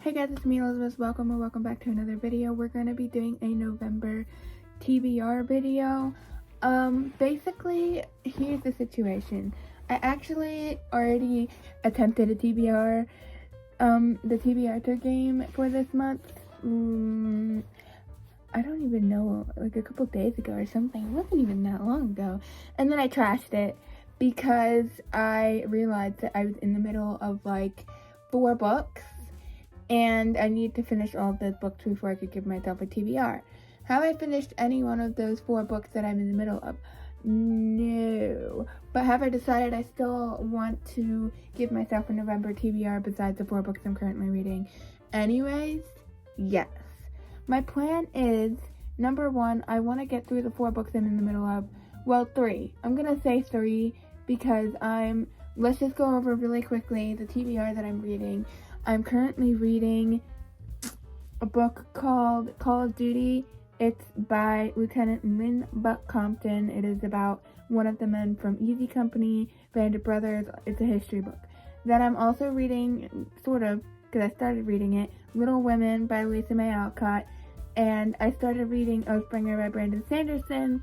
Hey guys, it's me Elizabeth. Welcome back to another video. We're going to be doing a November TBR video. Basically, here's the situation. I actually already attempted a TBR, the TBRtter game for this month. I don't even know, like a couple days ago or something. It wasn't even that long ago. And then I trashed it because I realized that I was in the middle of like 4 books. And I need to finish all of those books before I could give myself a TBR. Have I finished any one of those 4 books that I'm in the middle of? No. But have I decided I still want to give myself a November TBR besides the 4 books I'm currently reading? Anyways, yes. My plan is, number 1, I want to get through the 4 books I'm in the middle of. Well, 3. I'm going to say 3 because let's just go over really quickly the TBR that I'm reading. I'm currently reading a book called Call of Duty. It's by Lieutenant Lynn Buck Compton. It is about one of the men from Easy Company, Band of Brothers. It's a history book. Then I'm also reading, sort of, because I started reading it, Little Women by Lisa May Alcott. And I started reading Oathbringer by Brandon Sanderson.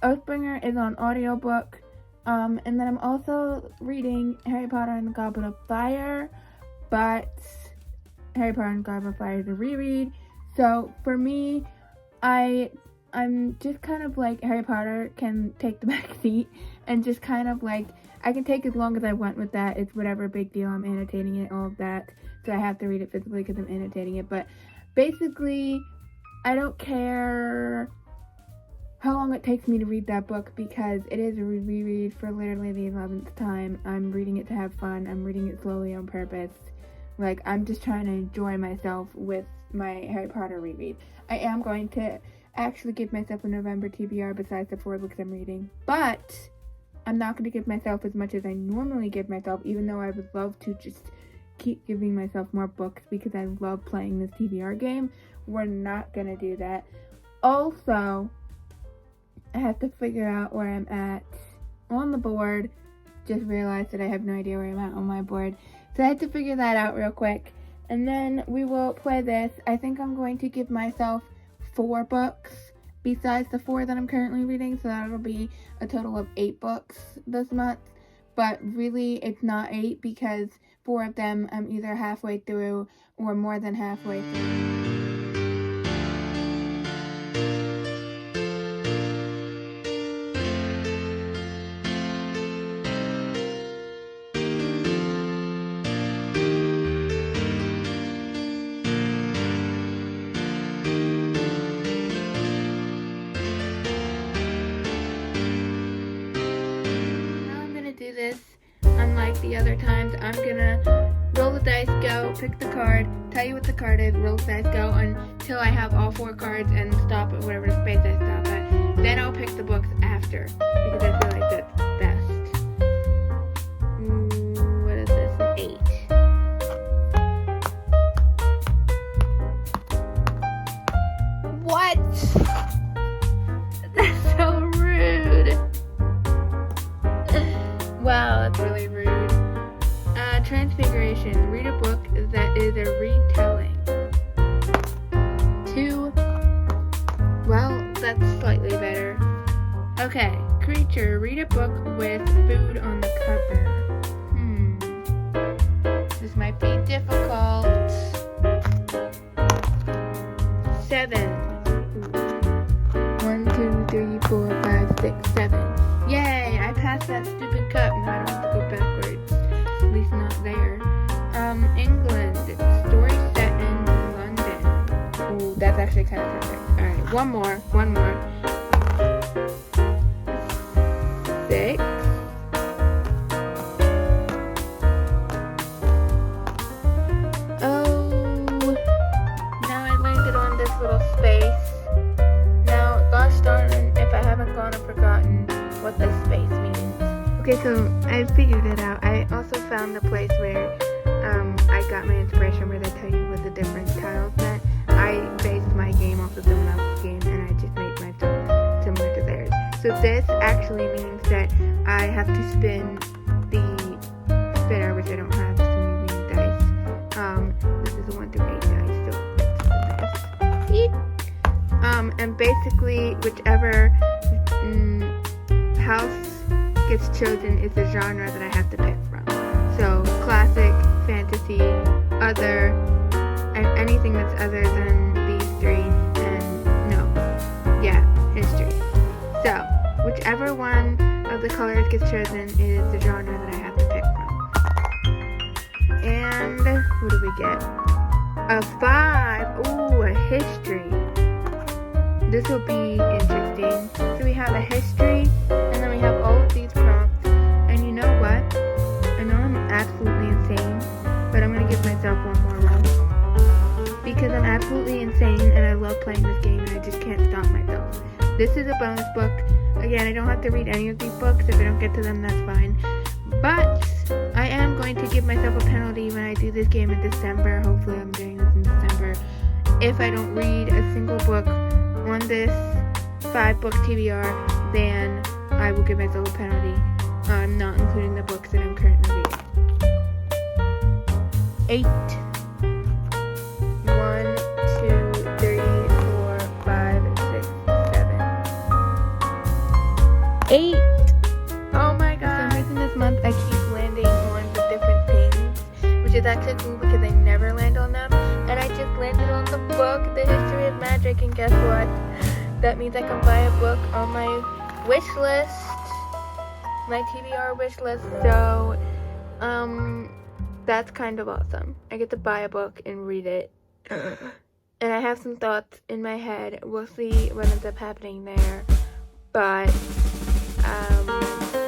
Oathbringer is on audiobook. And then I'm also reading Harry Potter and the Goblet of Fire. But Harry Potter and Goblet of Fire is a reread. So for me, I'm just kind of like Harry Potter can take the back seat and just kind of like I can take as long as I want with that. It's whatever, big deal. I'm annotating it, all of that. So I have to read it physically because I'm annotating it. But basically, I don't care how long it takes me to read that book because it is a reread for literally the 11th time. I'm reading it to have fun. I'm reading it slowly on purpose. Like, I'm just trying to enjoy myself with my Harry Potter reread. I am going to actually give myself a November TBR besides the 4 books I'm reading. But I'm not going to give myself as much as I normally give myself, even though I would love to just keep giving myself more books because I love playing this TBR game. We're not going to do that. Also, I have to figure out where I'm at on the board. Just realized that I have no idea where I'm at on my board. So I had to figure that out real quick. And then we will play this. I think I'm going to give myself 4 books besides the 4 that I'm currently reading. So that'll be a total of 8 books this month. But really, it's not 8 because 4 of them I'm either halfway through or more than halfway through. Unlike the other times, I'm gonna roll the dice, go, pick the card, tell you what the card is, roll the dice, go until I have all 4 cards and stop at whatever space I stop at. Then I'll pick the books after because I feel like that's best. What is this? An 8. What? That's so rude. Wow, that's really rude. Transfiguration. Read a book that is a retelling. 2. Well, that's slightly better. Okay. Creature. Read a book with food on the cover. This might be difficult. 7. 1, 2, 3, 4, 5, 6, 7. Yay! I passed that stupid cup. Now I don't have to go backwards. At least not there. England. Story set in London. Ooh, that's actually kind of perfect. Alright, one more. 6. Oh, now I landed on this little space. Now, gosh darn, if I haven't gone and forgotten what this space means. Okay, so I figured it out. I also found the place where I got my inspiration where they tell you what the different tiles meant. I based my game off of someone else's game and I just made myself similar to theirs. So this actually means that I have to spin the spinner, which I don't have, so I'm using dice. This is a 1 through And basically, whichever house gets chosen is the genre that I have to pick from. So, classic, fantasy, other, and anything that's other than these three, history. So, whichever one of the colors gets chosen is the genre that I have to pick from. And what do we get? A 5. Ooh, a history. This will be interesting. So we have a history, and then we have all of these prompts. And you know what? I know I'm absolutely insane, but I'm going to give myself one more round. Because I'm absolutely insane, and I love playing this game, and I just can't stop myself. This is a bonus book. Again, I don't have to read any of these books. If I don't get to them, that's fine. But I am going to give myself a penalty when I do this game in December. Hopefully I'm doing this in December. If I don't read a single book on this 5-book TBR, then I will give myself a penalty. Not including the books that I'm currently reading. 8. 1, 2, 3, 4, 5, 6, 7. 8. Oh my god. For some reason this month I keep landing on the different things, which is actually cool because I never land on them. And I just landed on the book, The History of Magic, and guess what? That means I can buy a book on my wish list, my TBR wish list. So, that's kind of awesome. I get to buy a book and read it. And I have some thoughts in my head. We'll see what ends up happening there. But,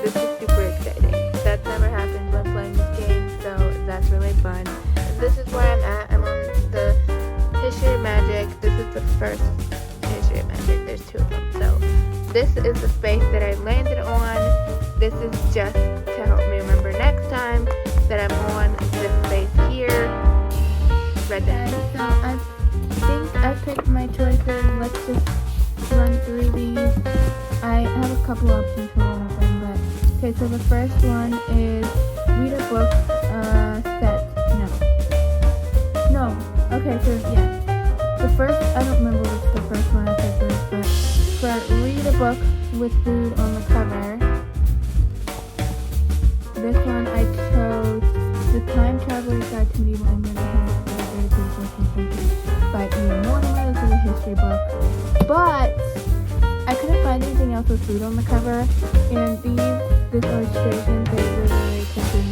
this is super exciting. That's never happened when playing this game, so that's really fun. This is where I'm at. I'm on the History of Magic. This is the first History of Magic. There's 2 of them. So this is the space that I landed on. This is just to help me remember next time that I'm on this space here. Red down. So I think I picked my choices. Let's just run through these. I have a couple options for one of them, but okay, so the first one is read a book set. No. Okay, so yeah. The first, I don't remember what's the first one I picked was, but read a book with food on the cover. This one I chose The Time Traveler's Guide to Medieval England by Ian Mortimer. This is a history book. But I couldn't find anything else with food on the cover, and this illustration, they were really cooking,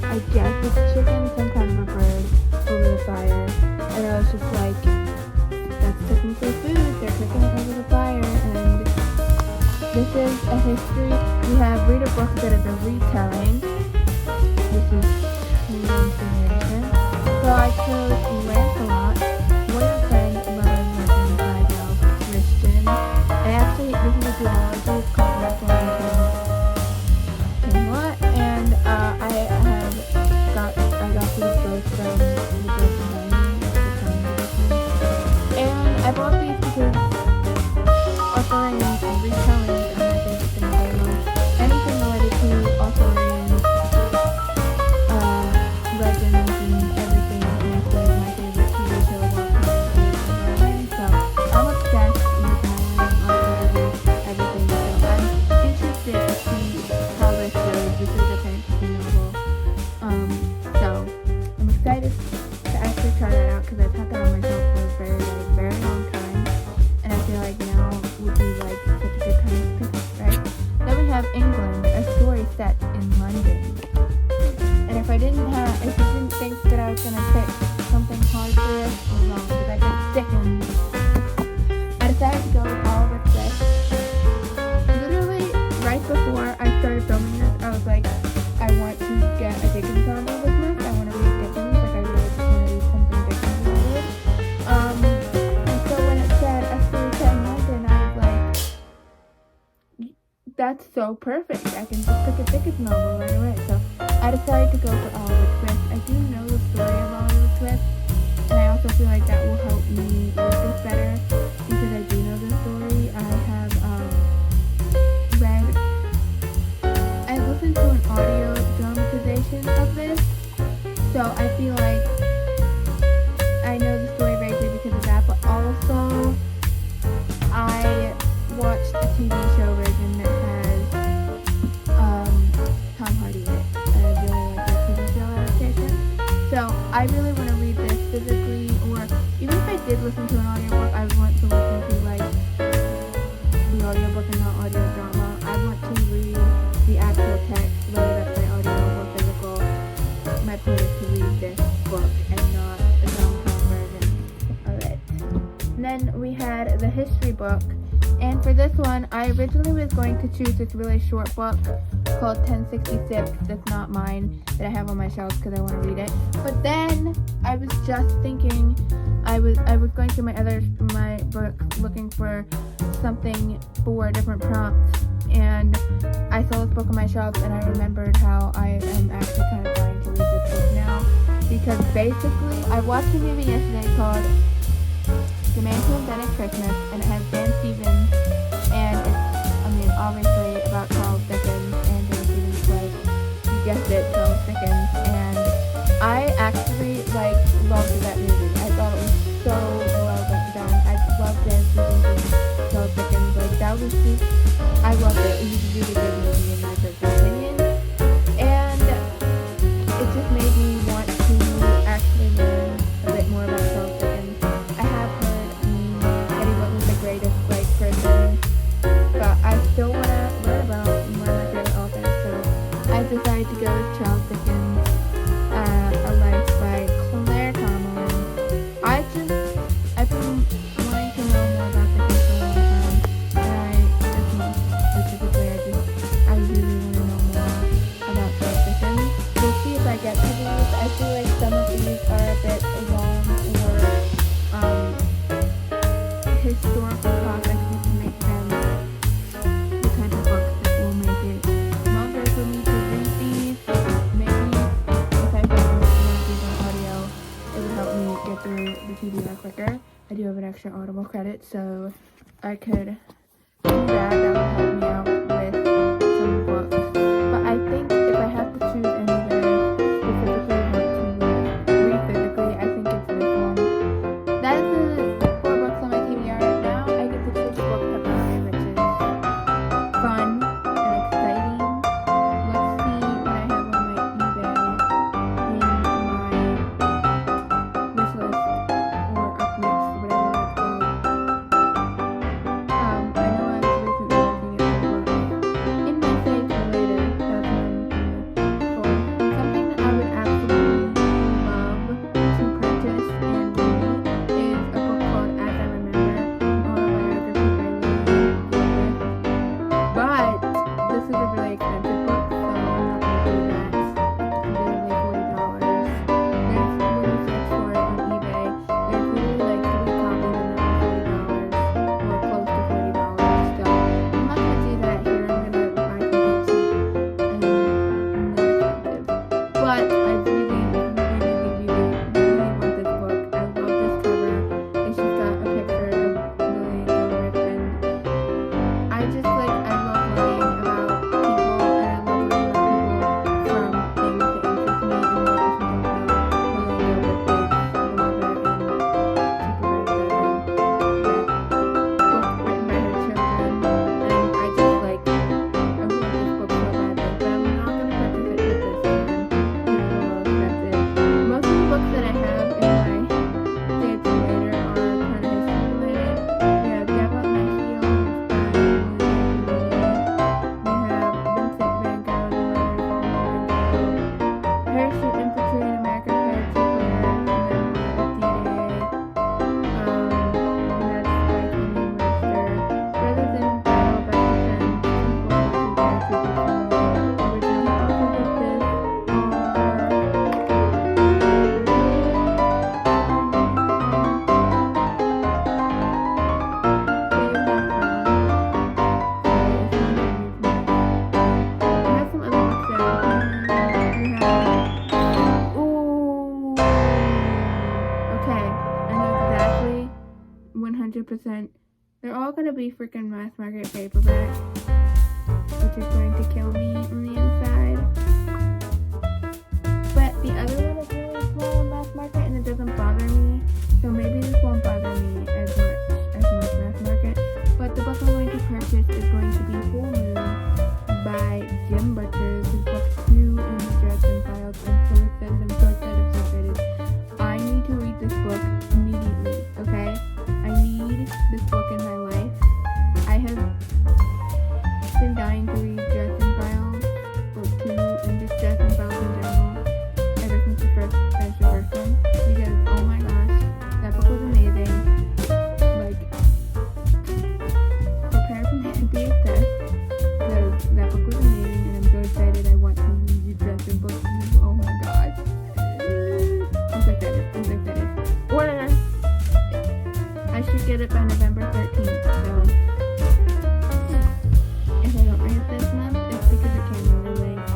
I guess it's chicken, some kind of a bird, over the fire, and I was just like, that's technically food, they're cooking it over the fire, and this is a history. We have read a book that is a retelling. This is continuation. So I chose Lancelot, Warrior Friend, Lover's Legend by Del Christian. And actually, this is a duology. It's called Lancelot and Camelot. And I got these both from the Broken Diamond, and I bought these because authoring and retelling are my favorite things. I love anything related to authoring, legends and everything. And that's my favorite TV show of all time. So I'm obsessed with Merlin, everything. So I'm interested to see how this goes. This is a fantasy novel. So I'm excited to actually try that out because I've had that on my shelf for a very long time, and I feel like now would be like such a good time to pick, right? Then we have England, a story set in London. And if you didn't think that I was gonna pick something hard for this, you're wrong, because I got Dickens. I decided to go with Oliver Twist. Literally, right before I started filming this, I was like, I want to get a Dickens novel this month. I want to read Dickens. Like, I really just want to read something Dickens related. And so when it said a story set in London, I was like, that's so perfect. I can just pick a Dickens novel right away. So I decided to go for Oliver Twist. I do know the story of Oliver Twist, and I also feel like that will help me read this better because I do know the story. I listened to an audio dramatization of this, so I feel like I know the story very good because of that, but also I really want to read this physically, or even if I did listen to an audiobook, I would want to listen to like the audiobook and not audio drama. I want to read the actual text, whether that's by audio or physical. My point is to read this book and not a downtown version of it. And then we had the history book, and for this one, I originally was going to choose this really short book called 1066. That's not mine, that I have on my shelf because I want to read it. But then I was just thinking, I was going through my book looking for something for different prompts, and I saw this book on my shelf, and I remembered how I am actually kind of dying to read this book now, because basically I watched a movie yesterday called The Man Who Invented Christmas, and it has Dan Stevens, and it's, obviously about Charles Dickens, and Dan Stevens plays, you guessed it, Charles Dickens, and I actually, loved that movie. I thought it was so well done. I loved Dan Stevens and Charles Dickens, that was just, I loved it. It was a really good movie in my personal opinion, and it just made me want to actually learn a bit more about Charles Dickens. I have heard that he wasn't the greatest person, but I still want to learn about one of my favorite authors, so I decided to go with Charles Dickens, A Life by Claire Tomlin. I've been wanting to know more about Dickens for a long time, and this month specifically, I really want to know more about Charles Dickens. We'll see if I get to these. I feel like some of these are a bit long, or historical topics, just to make them the kind of books that will make it longer for me to read these. Maybe if I found one of these on audio, it would help me get through the TBR quicker. I do have an extra Audible credit, so I could do that. That would help me out with some books. But I think if I have to choose any that I specifically want to read physically, I think it's this one. That is the 4 books on my TBR right now. I get to choose a book per time, which is fun and exciting. Let's see what I have on my eBay in my wish list, or up next, whatever that's called. I know I was recently looking at some books in my save for later. That's what I'm looking for. Something that I would absolutely love to purchase and read is a book called As I Remember, an autobiography by Elisabeth. But this is a really expensive book, so I'm not going to do that. It's literally $40. There's, when you search for it on eBay, there's literally 3 copies and they're all $40, or close to $40. So I'm not going to do that here. I'm going to buy something cheap and not expensive. But I really, really, really want this book. I love this cover. It's just got a picture of Lily and Gilbert, and I just I love learning about people, and I love learning about people from things that interest me. And if you don't know, Lily and Gilbert is the mother in TBRtter, book written by her children, and I just I want this book so badly, but I'm not going to purchase it at this time because it's a little expensive. Most of the books that I have in my save for later are kind of history related. We have Devil at My Heels by William Anthony. We have Vincent Van Gogh, The Letters of Vincent Van Gogh, Parachute Infantry and American Paratroopers, Memoir of D-Day, and that's by Tony Mercer. Brothers in Battle, Best of Friends, People, Paratroopers, originally also did this, okay, I know exactly 100%. They're all going to be freaking mass market paperback, which is going to kill me on the inside. But the other one is really small mass market, and it doesn't bother me. So maybe this won't bother me as much mass market. But the book I'm going to purchase is going to be Full Moon by Jim Butcher. This is book 2 in the Dresden Files. I'm so excited. I'm so excited. I'm so excited. it by November 13th, so if I don't read it this month, it's because it came really late.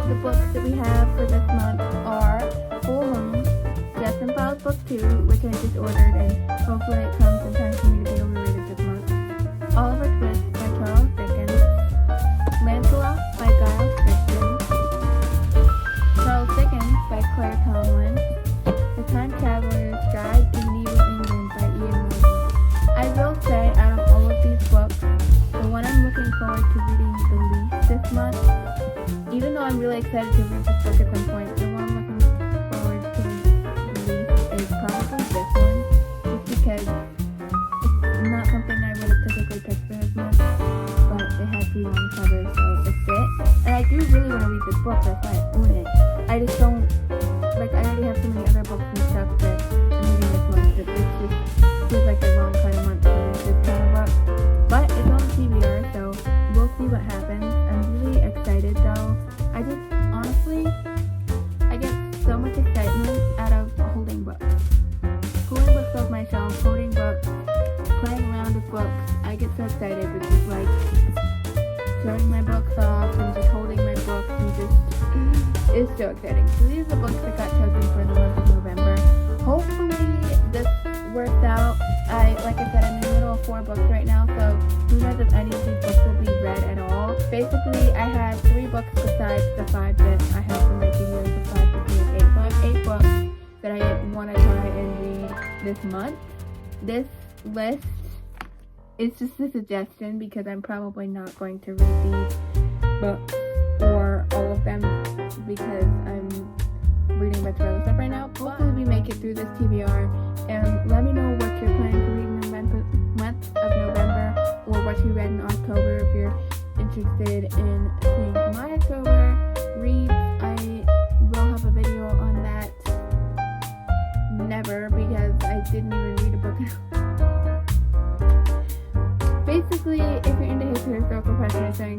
The books that we have for this month are Full Moon, Just and Files Book 2, which I just ordered, and hopefully it comes in time for me to be able to read it this month. Oliver Twist by Charles Dickens, Lancelot by Giles Crichton, Charles Dickens by Claire Tomlin, The Time Traveler's Guide to Medieval England by Ian Morgan. I will say, out of all of these books, the one I'm looking forward to reading the least this month, even though I'm really excited to read this book at some point, the one I'm looking forward to the least is probably this one, just because it's not something I would have typically picked for this month, but it has to be on the cover, so it's it. And I do really want to read this book, that's why I own it. I just don't, I already have so many other books and stuff that I'm reading this month, that this just feels like the wrong kind of month to read this kind of book. But it's on TBR, so we'll see what happens. I'm really excited though. I get so much excitement out of holding books. Pulling books off my shelf, holding books, playing around with books. I get so excited with just showing my books off and just holding my books and just, it's so exciting. So these are the books that got chosen for the month of November. Hopefully this works out. Like I said, I'm in the middle of 4 books right now, so who knows if any of these books will be read at all. Basically, I have 3 books besides the 5 that I have for my videos, the 5 to 8. So I have 8 books that I want to try and read this month. This list is just a suggestion because I'm probably not going to read these books or all of them because I'm reading a bunch of other stuff right now. Hopefully we make it through this TBR, and let me know what you're planning to read in the month of November, or what you read in October if you're interested in seeing my October reads. I will have a video on that never, because I didn't even read a book. Basically, if you're into history, historical fiction, or something,